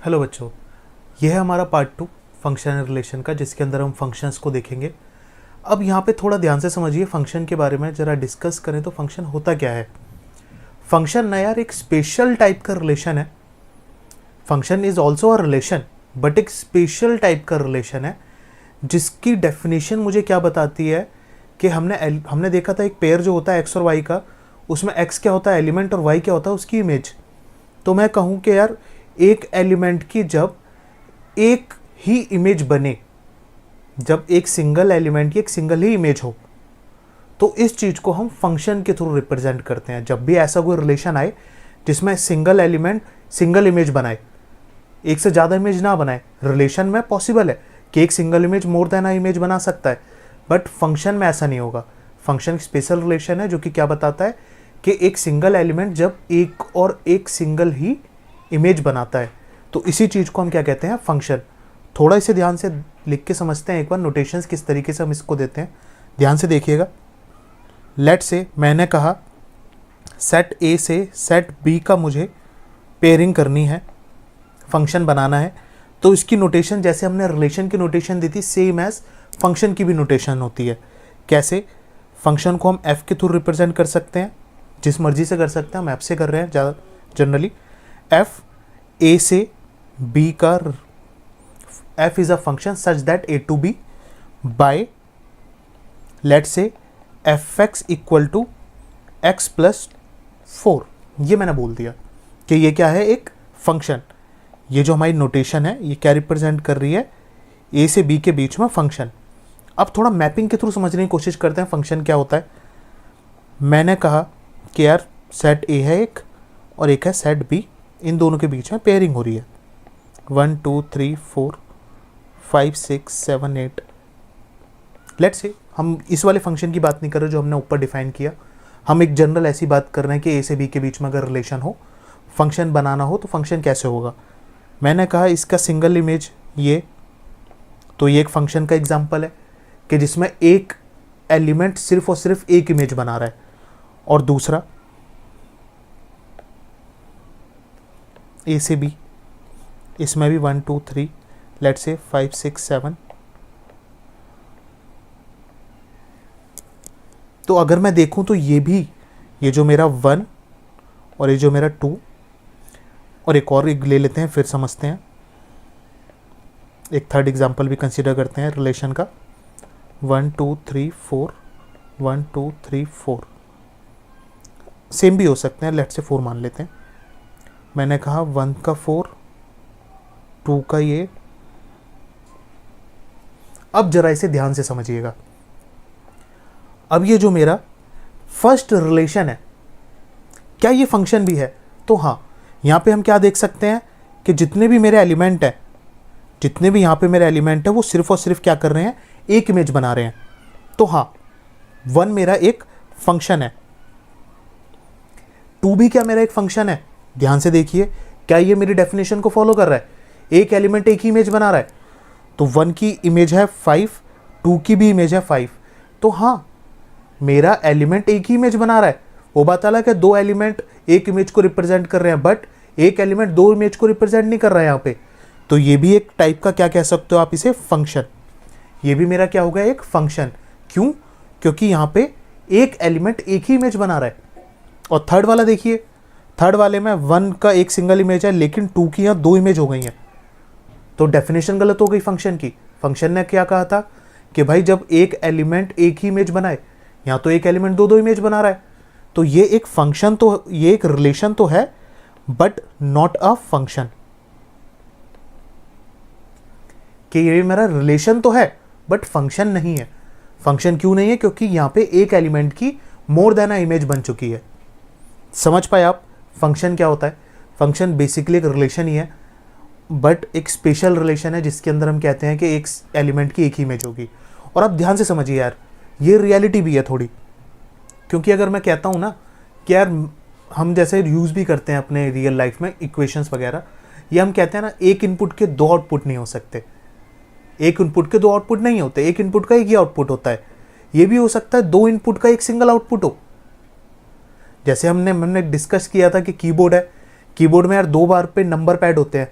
Hello बच्चों, यह है हमारा पार्ट 2 फंक्शन रिलेशन का, जिसके अंदर हम फंक्शंस को देखेंगे। अब यहाँ पे थोड़ा ध्यान से समझिए फंक्शन के बारे में, ज़रा डिस्कस करें तो फंक्शन होता क्या है। फंक्शन ना यार एक स्पेशल टाइप का रिलेशन है। Function is also a relation, but एक स्पेशल टाइप का रिलेशन है जिसकी डेफिनेशन मुझे क्या बताती है कि हमने देखा था एक पेयर जो होता है एक्स और वाई का, उसमें एक्स क्या होता है एलिमेंट और वाई क्या होता है उसकी इमेज। तो मैं कहूँ कि यार एक एलिमेंट की जब एक ही इमेज बने, जब एक सिंगल एलिमेंट की एक सिंगल ही इमेज हो, तो इस चीज को हम फंक्शन के थ्रू रिप्रेजेंट करते हैं। जब भी ऐसा कोई रिलेशन आए जिसमें सिंगल एलिमेंट सिंगल इमेज बनाए, एक से ज्यादा इमेज ना बनाए। रिलेशन में पॉसिबल है कि एक single image more than image बना सकता है, बट फंक्शन में ऐसा नहीं होगा। फंक्शन स्पेशल रिलेशन है जो कि क्या बताता है कि एक सिंगल एलिमेंट जब एक और एक सिंगल ही इमेज बनाता है, तो इसी चीज को हम क्या कहते हैं फंक्शन। थोड़ा इसे ध्यान से लिख के समझते हैं एक बार, नोटेशंस किस तरीके से हम इसको देते हैं, ध्यान से देखिएगा। लेट से मैंने कहा सेट ए से सेट बी का मुझे पेयरिंग करनी है, फंक्शन बनाना है। तो इसकी नोटेशन जैसे हमने रिलेशन की नोटेशन दी थी, सेम एज फंक्शन की भी नोटेशन होती है। कैसे? फंक्शन को हम एफ के थ्रू रिप्रेजेंट कर सकते हैं, जिस मर्जी से कर सकते हैं, हम एफ से कर रहे हैं ज़्यादा जनरली। एफ ए से बी का, F is a function such that A to B by let say F X equal to X plus 4। ये मैंने बोल दिया कि ये क्या है, एक फंक्शन। ये जो हमारी नोटेशन है ये क्या रिप्रेजेंट कर रही है, ए से बी के बीच में फंक्शन। अब थोड़ा मैपिंग के थ्रू समझने की कोशिश करते हैं फंक्शन क्या होता है। मैंने कहा कि यार सेट ए है एक और एक है सेट बी, इन दोनों के बीच में पेयरिंग हो रही है। 1 2 3 4 5 6 7 8। लेट्स से हम इस वाले फंक्शन की बात नहीं कर रहे जो हमने ऊपर डिफाइन किया, हम एक जनरल ऐसी बात कर रहे हैं कि ए से बी के बीच में अगर रिलेशन हो, फंक्शन बनाना हो, तो फंक्शन कैसे होगा। मैंने कहा इसका सिंगल इमेज ये, तो ये एक फंक्शन का एग्जांपल है कि जिसमें एक एलिमेंट सिर्फ और सिर्फ एक इमेज बना रहा है, और दूसरा ए से बी, इसमें भी 1 2 3 लेट्स से 5 6 7। तो अगर मैं देखूं तो ये भी, ये जो मेरा 1 और ये जो मेरा 2, और एक और ले लेते हैं फिर समझते हैं, एक थर्ड एग्जांपल भी कंसीडर करते हैं रिलेशन का। 1 2 3 4 1 2 3 4 सेम भी हो सकते हैं, लेट से 4 मान लेते हैं। मैंने कहा 1 का 4, 2 का ये। अब जरा इसे ध्यान से समझिएगा। अब ये जो मेरा फर्स्ट रिलेशन है, क्या ये फंक्शन भी है? तो हाँ, यहां पे हम क्या देख सकते हैं कि जितने भी मेरे एलिमेंट हैं, जितने भी यहां पे मेरे एलिमेंट है, वो सिर्फ और सिर्फ क्या कर रहे हैं, एक इमेज बना रहे हैं। तो हाँ, 1 मेरा एक फंक्शन है, 2 भी क्या मेरा एक फंक्शन है। ध्यान से देखिए, क्या ये मेरी डेफिनेशन को फॉलो कर रहा है? एक एलिमेंट एक ही इमेज बना रहा है, तो 1 की इमेज है 5, 2 की भी इमेज है 5। तो हाँ, मेरा एलिमेंट एक ही इमेज बना रहा है। वो बात अलग है, 2 एलिमेंट एक इमेज को रिप्रेजेंट कर रहे हैं, बट एक एलिमेंट 2 इमेज को रिप्रेजेंट नहीं कर रहा है यहाँ पे। तो ये भी एक टाइप का क्या कह सकते हो आप इसे, फंक्शन। ये भी मेरा क्या होगा, एक फंक्शन। क्यों? क्योंकि यहाँ पे एक एलिमेंट एक ही इमेज बना रहा है। और थर्ड वाला देखिए, थर्ड वाले में 1 का एक सिंगल इमेज है, लेकिन 2 की यहाँ 2 इमेज हो गई हैं। तो डेफिनेशन गलत हो गई फंक्शन की। फंक्शन ने क्या कहा था कि भाई जब एक एलिमेंट एक ही इमेज बनाए, यहाँ तो एक एलिमेंट 2 इमेज बना रहा है। तो ये एक फंक्शन, तो ये एक रिलेशन तो है, बट नॉट अ फंक्शन। कि ये मेरा रिलेशन तो है बट फंक्शन नहीं है। फंक्शन क्यों नहीं है? क्योंकि यहां पे एक एलिमेंट की मोर देन अ इमेज बन चुकी है। समझ पाए आप फंक्शन क्या होता है? फंक्शन बेसिकली एक रिलेशन ही है, बट एक स्पेशल रिलेशन है जिसके अंदर हम कहते हैं कि एक एलिमेंट की एक ही इमेज होगी। और आप ध्यान से समझिए यार, ये रियलिटी भी है थोड़ी। क्योंकि अगर मैं कहता हूँ ना कि यार हम जैसे यूज़ भी करते हैं अपने रियल लाइफ में इक्वेशंस वगैरह, ये हम कहते हैं ना एक इनपुट के 2 आउटपुट नहीं हो सकते। एक इनपुट के 2 आउटपुट नहीं होते, एक इनपुट का एक ही आउटपुट होता है। ये भी हो सकता है 2 इनपुट का एक सिंगल आउटपुट हो। जैसे हमने डिस्कस किया था कि कीबोर्ड है, कीबोर्ड में यार 2 बार पे नंबर पैड होते हैं,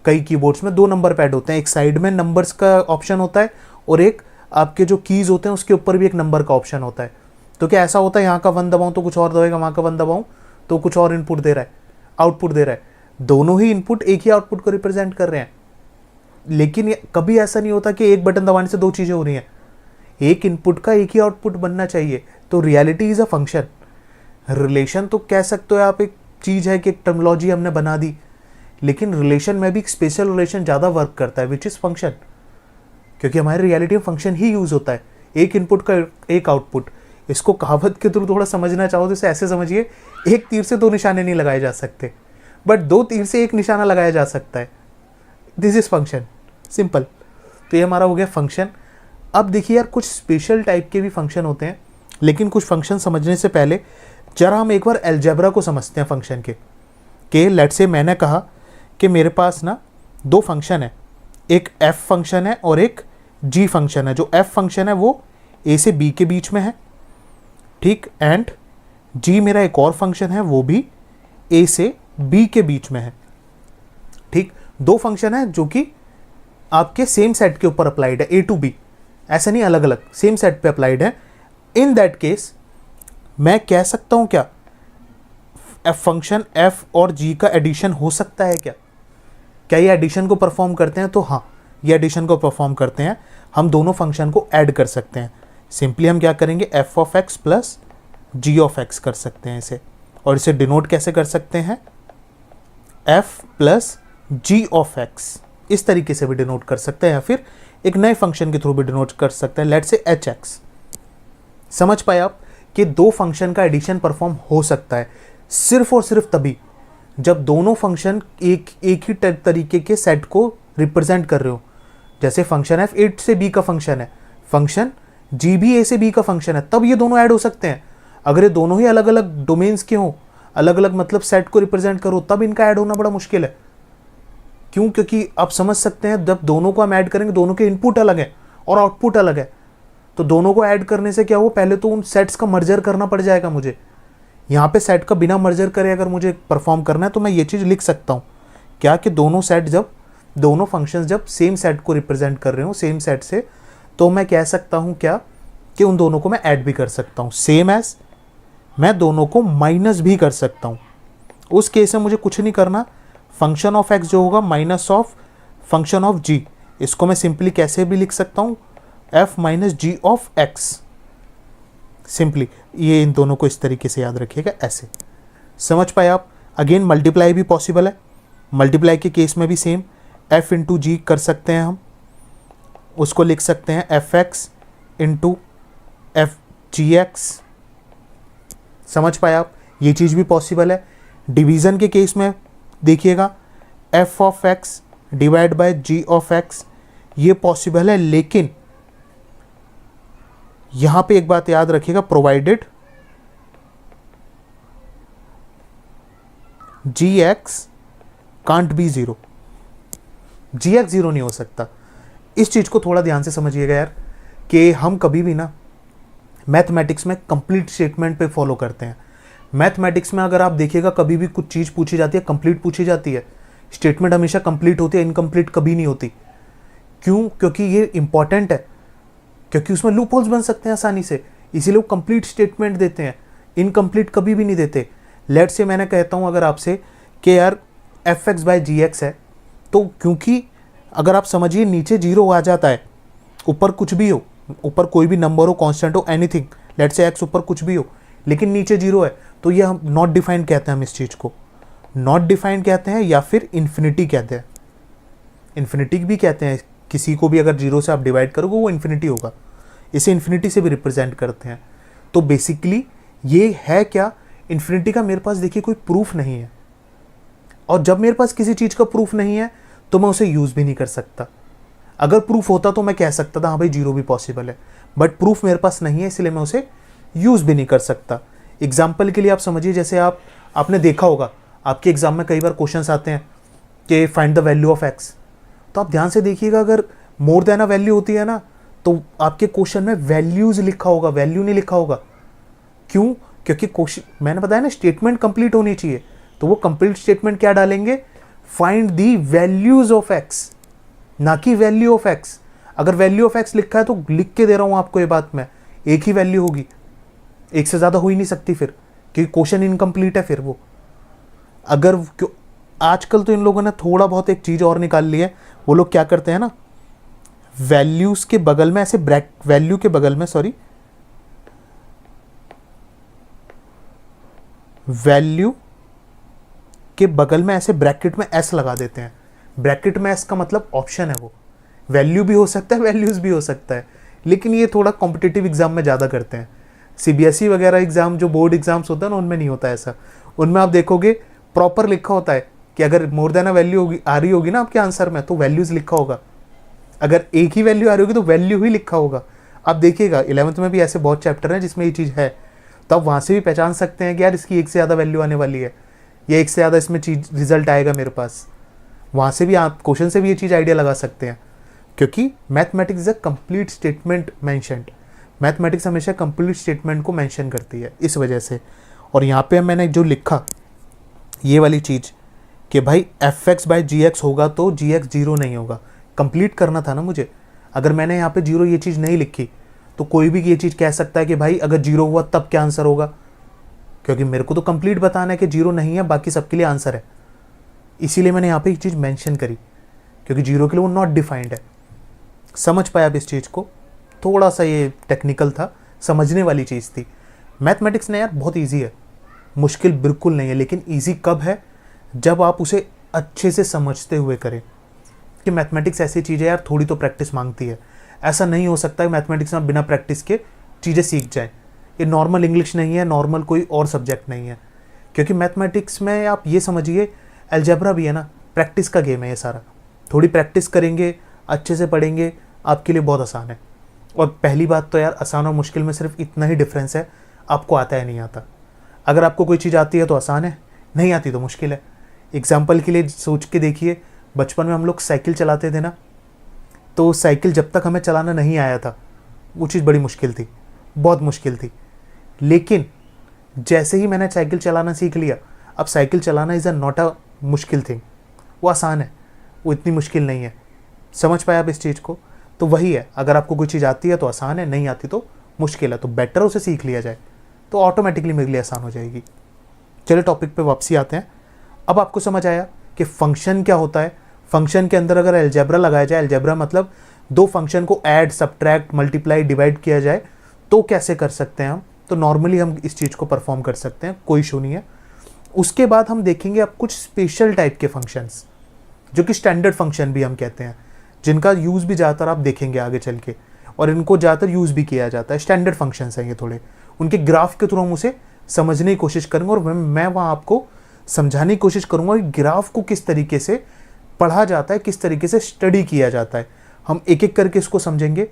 कई कीबोर्ड्स में 2 नंबर पैड होते हैं, एक साइड में नंबर्स का ऑप्शन होता है और एक आपके जो कीज होते हैं उसके ऊपर भी एक नंबर का ऑप्शन होता है। तो क्या ऐसा होता है यहाँ का 1 दबाऊं तो कुछ और दबाएगा, वहाँ का 1 दबाऊं तो कुछ और इनपुट दे रहा है, आउटपुट दे रहा है। दोनों ही इनपुट एक ही आउटपुट को रिप्रेजेंट कर रहे हैं, लेकिन कभी ऐसा नहीं होता कि एक बटन दबाने से 2 चीज़ें हो रही हैं। एक इनपुट का एक ही आउटपुट बनना चाहिए। तो reality is a function. Relation तो कह सकते हो आप, एक चीज़ है कि एक टर्मिनोलॉजी हमने बना दी, लेकिन रिलेशन में भी एक स्पेशल रिलेशन ज़्यादा वर्क करता है, विच इज़ फंक्शन, क्योंकि हमारी रियलिटी में फंक्शन ही यूज़ होता है, एक इनपुट का एक आउटपुट। इसको कहावत के थ्रू थोड़ा समझना चाहो तो इसे ऐसे समझिए, एक तीर से 2 निशाने नहीं लगाए जा सकते, बट 2 तीर से 1 निशाना लगाया जा सकता है। This is function, simple. तो ये हमारा हो गया फंक्शन। अब देखिए यार, कुछ स्पेशल टाइप के भी फंक्शन होते हैं, लेकिन कुछ फंक्शन समझने से पहले जरा हम एक बार अलजेब्रा को समझते हैं फंक्शन के लेट्स से मैंने कहा कि मेरे पास ना 2 फंक्शन है, एक f फंक्शन है और एक g फंक्शन है। जो f फंक्शन है वो a से b के बीच में है, ठीक, एंड g मेरा एक और फंक्शन है वो भी a से b के बीच में है, ठीक। 2 फंक्शन है जो कि आपके सेम सेट के ऊपर अप्लाइड है, a टू b, ऐसा नहीं अलग अलग, सेम सेट पे अप्लाइड है। इन दैट केस मैं कह सकता हूं क्या, फंक्शन f और g का एडिशन हो सकता है क्या ये एडिशन को परफॉर्म करते हैं? तो हाँ, ये एडिशन को परफॉर्म करते हैं। हम दोनों फंक्शन को ऐड कर सकते हैं। सिंपली हम क्या करेंगे, f of x plus g of x कर सकते हैं इसे, और इसे डिनोट कैसे कर सकते हैं, f plus g of x, इस तरीके से भी डिनोट कर सकते हैं, या फिर एक नए फंक्शन के थ्रू भी डिनोट कर सकते हैं, लेट्स से hx। समझ पाए आप कि 2 फंक्शन का एडिशन परफॉर्म हो सकता है सिर्फ और सिर्फ तभी जब दोनों फंक्शन एक ही तरीके के सेट को रिप्रेजेंट कर रहे हो। जैसे फंक्शन f a से b का फंक्शन है, फंक्शन g भी a से b का फंक्शन है, तब ये दोनों ऐड हो सकते हैं। अगर ये दोनों ही अलग अलग डोमेन्स के हों, अलग अलग मतलब सेट को रिप्रेजेंट करो, तब इनका ऐड होना बड़ा मुश्किल है। क्यों? क्योंकि आप समझ सकते हैं जब दोनों को हम ऐड करेंगे, दोनों के इनपुट अलग है और आउटपुट अलग है, तो दोनों को ऐड करने से क्या हो, पहले तो उन सेट्स का मर्जर करना पड़ जाएगा मुझे। यहाँ पे सेट का बिना मर्जर करे अगर मुझे परफॉर्म करना है तो मैं ये चीज़ लिख सकता हूँ क्या, कि दोनों फंक्शंस जब सेम सेट को रिप्रेजेंट कर रहे हो सेम सेट से, तो मैं कह सकता हूँ क्या, कि उन दोनों को मैं ऐड भी कर सकता हूँ। सेम एज मैं दोनों को माइनस भी कर सकता हूँ। उस केस में मुझे कुछ नहीं करना, फंक्शन ऑफ एक्स जो होगा minus of function of g, इसको मैं सिंपली कैसे भी लिख सकता हूँ, f minus g of x. Simply ये इन दोनों को इस तरीके से याद रखिएगा, ऐसे। समझ पाए आप? अगेन मल्टीप्लाई भी पॉसिबल है, मल्टीप्लाई के केस में भी सेम f इंटू जी कर सकते हैं हम, उसको लिख सकते हैं F x into F G x. समझ पाए आप? ये चीज़ भी पॉसिबल है। डिवीज़न के केस में देखिएगा, f of x divide by g of x, ये पॉसिबल है, लेकिन यहां पे एक बात याद रखिएगा, provided gx can't be 0, gx 0 नहीं हो सकता। इस चीज को थोड़ा ध्यान से समझिएगा यार, कि हम कभी भी ना मैथमेटिक्स में कंप्लीट स्टेटमेंट पे फॉलो करते हैं। मैथमेटिक्स में अगर आप देखिएगा, कभी भी कुछ चीज़ पूछी जाती है, कंप्लीट पूछी जाती है, स्टेटमेंट हमेशा कंप्लीट होती है, इनकम्प्लीट कभी नहीं होती। क्यों? क्योंकि ये इंपॉर्टेंट है, क्योंकि उसमें लूप होल्स बन सकते हैं आसानी से, इसीलिए वो कंप्लीट स्टेटमेंट देते हैं, इनकम्प्लीट कभी भी नहीं देते। लेट से मैंने कहता हूँ अगर आपसे कि यार f x by g x है, तो क्योंकि अगर आप समझिए नीचे 0 आ जाता है, ऊपर कुछ भी हो, ऊपर कोई भी नंबर हो, कांस्टेंट हो, एनीथिंग, लेट से एक्स ऊपर कुछ भी हो, लेकिन नीचे 0 है, तो ये हम नॉट डिफाइंड कहते हैं। हम इस चीज़ को नॉट डिफाइंड कहते हैं, या फिर इन्फिनिटी कहते हैं। इन्फिनिटी भी कहते हैं किसी को भी, अगर 0 से आप डिवाइड करोगे वो इन्फिनिटी होगा, इसे इन्फिनिटी से भी रिप्रेजेंट करते हैं। तो बेसिकली ये है क्या, इन्फिनिटी का मेरे पास देखिए कोई प्रूफ नहीं है, और जब मेरे पास किसी चीज़ का प्रूफ नहीं है तो मैं उसे यूज़ भी नहीं कर सकता। अगर प्रूफ होता तो मैं कह सकता था हाँ भाई 0 भी पॉसिबल है, बट प्रूफ मेरे पास नहीं है, इसलिए मैं उसे यूज़ भी नहीं कर सकता। एग्जाम्पल के लिए आप समझिए, जैसे आपने देखा होगा आपके एग्जाम में कई बार क्वेश्चंस आते हैं कि find the value of x, तो आप ध्यान से देखिएगा, अगर मोर देन अ वैल्यू होती है ना, तो आपके क्वेश्चन में वैल्यूज लिखा होगा, वैल्यू नहीं लिखा होगा। क्यों? क्योंकि क्वेश्चन मैंने बताया ना, स्टेटमेंट कंप्लीट होनी चाहिए, तो वो कंप्लीट स्टेटमेंट क्या डालेंगे, find the values of x, ना कि वैल्यू ऑफ एक्स। अगर वैल्यू ऑफ एक्स लिखा है तो लिख के दे रहा हूं आपको ये बात मैं, एक ही वैल्यू होगी, एक से ज्यादा हो ही नहीं सकती फिर, क्योंकि क्वेश्चन इनकम्प्लीट है फिर वो। अगर आजकल तो इन लोगों ने थोड़ा बहुत एक चीज और निकाल ली है, वो लोग क्या करते हैं ना, वैल्यूज के बगल में ऐसे वैल्यू के बगल में वैल्यू के बगल में ऐसे ब्रैकेट में एस लगा देते हैं। ब्रैकेट में एस का मतलब ऑप्शन है, वो वैल्यू भी हो सकता है, वैल्यूज भी हो सकता है, लेकिन ये थोड़ा कॉम्पिटिटिव एग्जाम में ज़्यादा करते हैं। सीबीएसई वगैरह एग्जाम, जो बोर्ड एग्जाम्स होता है ना, उनमें नहीं होता ऐसा। उनमें आप देखोगे प्रॉपर लिखा होता है कि अगर मोर देन अ वैल्यू होगी, आ रही होगी ना आपके आंसर में, तो वैल्यूज लिखा होगा। अगर एक ही वैल्यू आ रही होगी तो वैल्यू ही लिखा होगा। आप देखिएगा 11th में भी ऐसे बहुत चैप्टर हैं जिसमें ये चीज़ है, तो आप वहाँ से भी पहचान सकते हैं कि यार इसकी एक से ज़्यादा वैल्यू आने वाली है, या एक से ज़्यादा इसमें चीज रिजल्ट आएगा मेरे पास। वहाँ से भी आप क्वेश्चन से भी ये चीज़ आइडिया लगा सकते हैं, क्योंकि mathematics is a complete statement mentioned. Mathematics हमेशा कंप्लीट स्टेटमेंट को मेंशन करती है, इस वजह से। और यहाँ पे मैंने जो लिखा ये वाली चीज़ कि भाई f(x/gx) होगा तो gx 0 नहीं होगा, कंप्लीट करना था ना मुझे। अगर मैंने यहाँ पे 0 ये चीज़ नहीं लिखी तो कोई भी ये चीज़ कह सकता है कि भाई अगर 0 हुआ तब क्या आंसर होगा, क्योंकि मेरे को तो कंप्लीट बताना है कि 0 नहीं है, बाकी सबके लिए आंसर है। इसीलिए मैंने यहाँ पे एक चीज़ मेंशन करी, क्योंकि 0 के लिए वो नॉट डिफाइंड है। समझ पाया आप इस चीज़ को? थोड़ा सा ये टेक्निकल था, समझने वाली चीज़ थी। मैथमेटिक्स ने यार बहुत ईजी है, मुश्किल बिल्कुल नहीं है, लेकिन ईजी कब है, जब आप उसे अच्छे से समझते हुए करें। कि मैथमेटिक्स ऐसी चीज़ है यार, थोड़ी तो प्रैक्टिस मांगती है। ऐसा नहीं हो सकता है मैथमेटिक्स में बिना प्रैक्टिस के चीज़ें सीख जाए। ये नॉर्मल इंग्लिश नहीं है, नॉर्मल कोई और सब्जेक्ट नहीं है, क्योंकि मैथमेटिक्स में आप ये समझिए अलजेब्रा भी है ना, प्रैक्टिस का गेम है ये सारा। थोड़ी प्रैक्टिस करेंगे, अच्छे से पढ़ेंगे, आपके लिए बहुत आसान है। और पहली बात तो यार, आसान और मुश्किल में सिर्फ इतना ही डिफरेंस है, आपको आता है नहीं आता। अगर आपको कोई चीज़ आती है तो आसान है, नहीं आती तो मुश्किल है। एग्जाम्पल के लिए सोच के देखिए, बचपन में हम लोग साइकिल चलाते थे ना, तो साइकिल जब तक हमें चलाना नहीं आया था वो चीज़ बड़ी मुश्किल थी, बहुत मुश्किल थी। लेकिन जैसे ही मैंने साइकिल चलाना सीख लिया, अब साइकिल चलाना इज़ अ नॉट अ मुश्किल थिंग, वो आसान है, वो इतनी मुश्किल नहीं है। समझ पाया आप इस चीज़ को? तो वही है, अगर आपको कोई चीज़ आती है तो आसान है, नहीं आती तो मुश्किल है, तो बेटर उसे सीख लिया जाए, तो ऑटोमेटिकली मेरे लिए आसान हो जाएगी। चलिए टॉपिक पे वापसी आते हैं। अब आपको समझ आया कि फंक्शन क्या होता है। फंक्शन के अंदर अगर अलजेब्रा लगाया जाए, अलजेब्रा मतलब दो फंक्शन को ऐड, सब्ट्रैक्ट, मल्टीप्लाई, डिवाइड किया जाए, तो कैसे कर सकते हैं हम। तो नॉर्मली हम इस चीज़ को परफॉर्म कर सकते हैं, कोई इशू नहीं है। उसके बाद हम देखेंगे अब कुछ स्पेशल टाइप के फंक्शंस, जो कि स्टैंडर्ड फंक्शन भी हम कहते हैं, जिनका यूज़ भी ज़्यादातर आप देखेंगे आगे चल के, और इनको ज़्यादातर यूज़ भी किया जाता है। स्टैंडर्ड फंक्शंस हैं ये थोड़े, उनके ग्राफ के थ्रू हम उसे समझने की कोशिश करेंगे, और मैं वहाँ आपको समझाने की कोशिश करूँगा कि ग्राफ को किस तरीके से पढ़ा जाता है, किस तरीके से स्टडी किया जाता है। हम एक एक करके इसको समझेंगे।